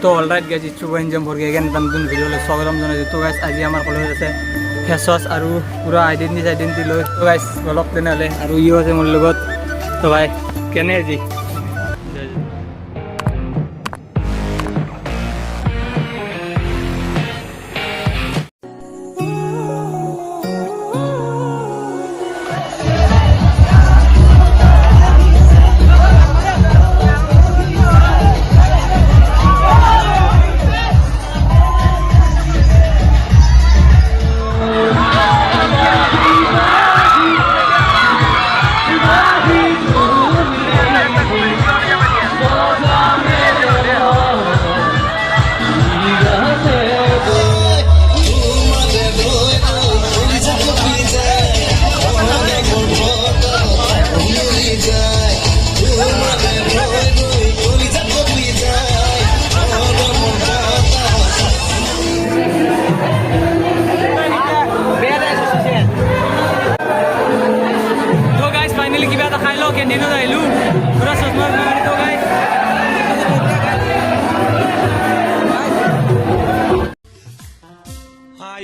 তো alright guys ইচ্ছু বহিঞ্জম ভৰ্গি again এটা নতুন ভিডিঅ'লৈ স্বাগতম জনাইছোঁ। তো গাইজ আজি আমাৰ কলেজত আছে ফেচৱাছ আৰু পূৰা আইডেণ্টি লৈ। তো গাইজ অলপ তেনেহ'লে আৰু ইও আছে মোৰ লগত। তো ভাই কেনে আজি?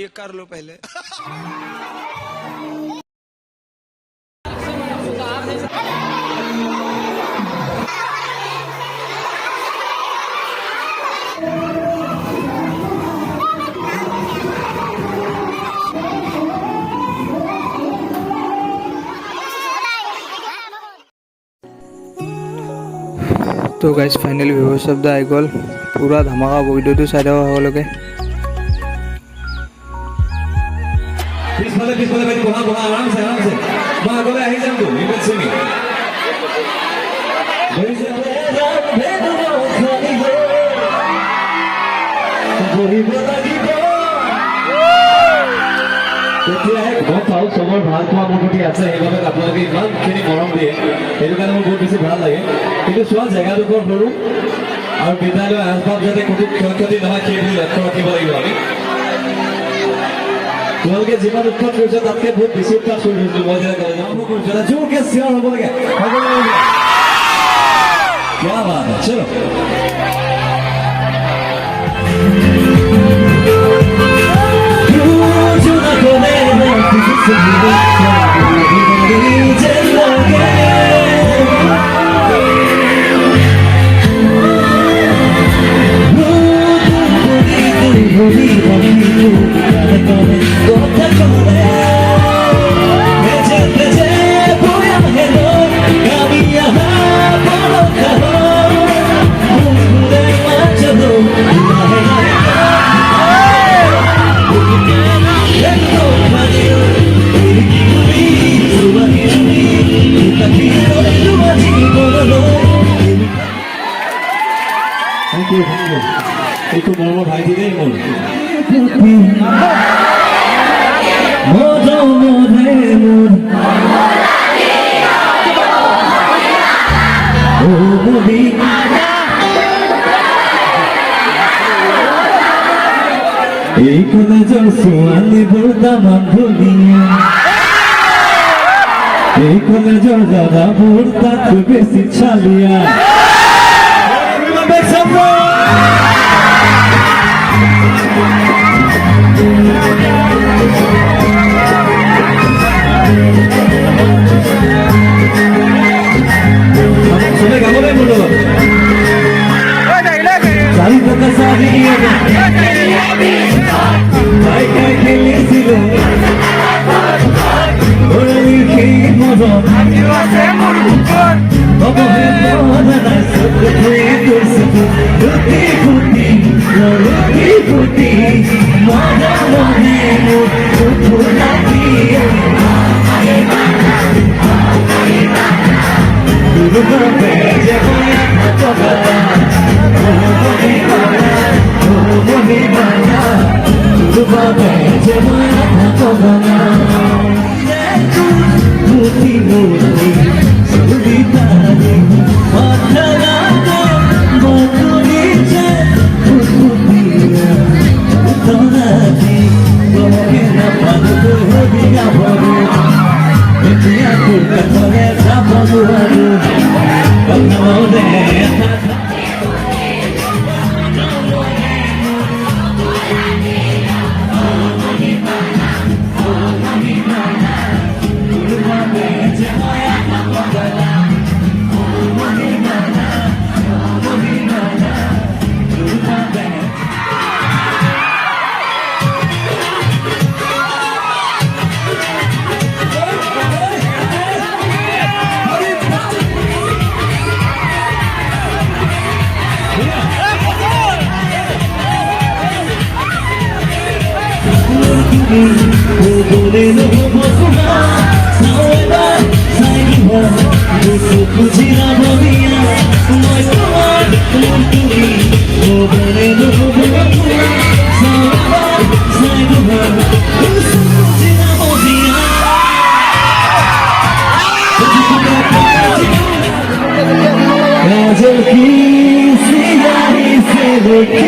ये कर लो पहले। তো গাইজ ফাইনেলি ভিভো শব্দ আহি গ'ল। পূৰা ধামাকা ভিডিঅ'টো চাই থাকক সকলোকে। পিছফালে ভাই বহা আৰামছে মই আগলৈ আহি যাম তো ইউ উইল সি মি গম পাওঁ চবৰ ভাল পোৱা মোৰ প্ৰতি আছে, সেইবাবে আপোনালোকে ইমানখিনি মৰম দিয়ে, সেইটো কাৰণে মোৰ বহুত বেছি ভাল লাগে। কিন্তু চোৱা জেগাডোখৰ সৰু আৰু বিদ্যালয় আচবাব যাতে কোনো ক্ষয়ক্ষতি নহয় সেইবুলি লক্ষ্য ৰাখিব লাগিব আমি। তোমালোকে যিমান উৎপাত কৰিছে তাতকৈ বহুত বেছি উৎপাত কৰি থৈছিলোঁ মই যেতিয়া কলেজ আৰম্ভ কৰিছোঁ। জোৰকে চিঞৰ হ'ব লাগে। क्या बात है, चलो एक मरम भाई दे कलेजर ছোৱালী বৰ্তমান ধুনীয়া, এই কলেজৰ দাদাবোৰ তাত বেছি চালিয়া। काजल की सियाही से लेके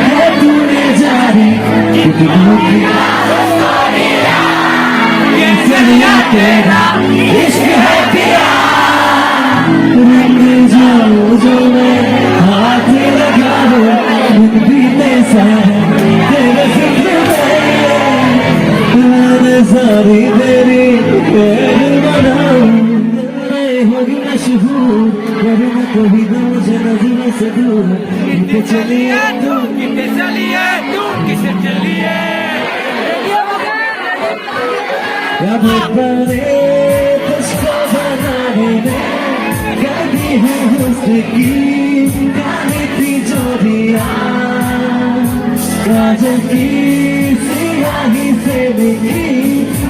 है तूने जारी कितनों की सरिया तेरा इश्क है पिया रंग जाओ जो मैं हाथ लगा दो बीते सारे तेरे फिक्र में सारी तेरी पैर बनाऊं होगी मशहूर वरना कभी ना मुझे नजरों से दूर कितने चलिए तू कितने चलिए क्या बताने तुझको बनाने में कभी है हुस्न की गाली थी जो दिया काजल की सियाही से मिली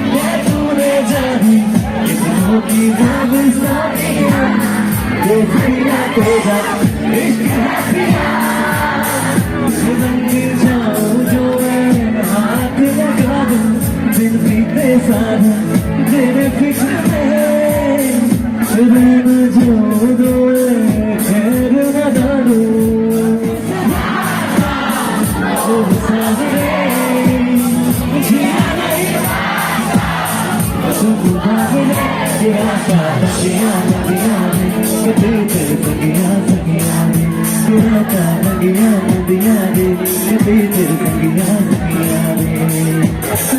क्या तूने जानी कितनों की सानिया देखिया तेरा इश्क है पिया रंग जाओ जो मैं हाथ लगा दूं दिन बीते सारा तेरे फिक्र में रंग जाओ जो मैं खैर न डालूं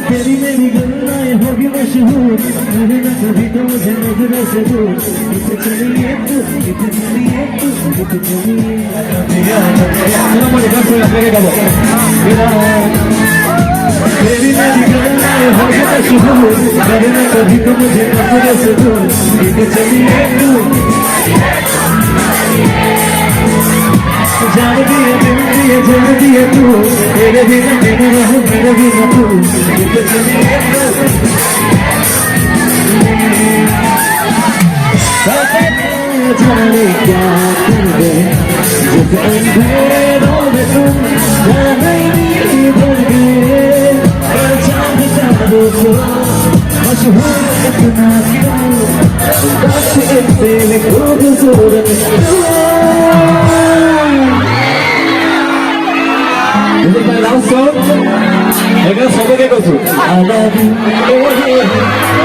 तेरी मेरी गल्लाएं होगी मशहूर मेरे न कभी तो मुझे नजरों से दूर कितने चलिए तू कितने चलिए तू कितने चलिए तेरी मेरी गल्लाएं होगी मशहूर मेरे न कभी तो मुझे नजरों से दूर कितने चलिए तू जान दिए दिल दिए जान दिए तू तेरे बिना मेरा रहूं मेरे बिना तू कितने चलिए जाने क्या कर दे जब अंधेरों में तुम जाने नहीं बढ़ गए चांद चारों को मशहूर इतना क्यों बस इतने खूबसूरत This is my last song. I'm going to sing it again. I love you.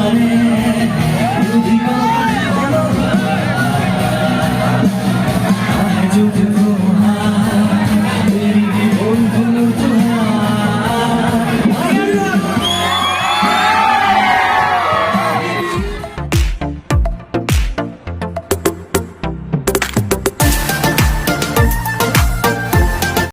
Hare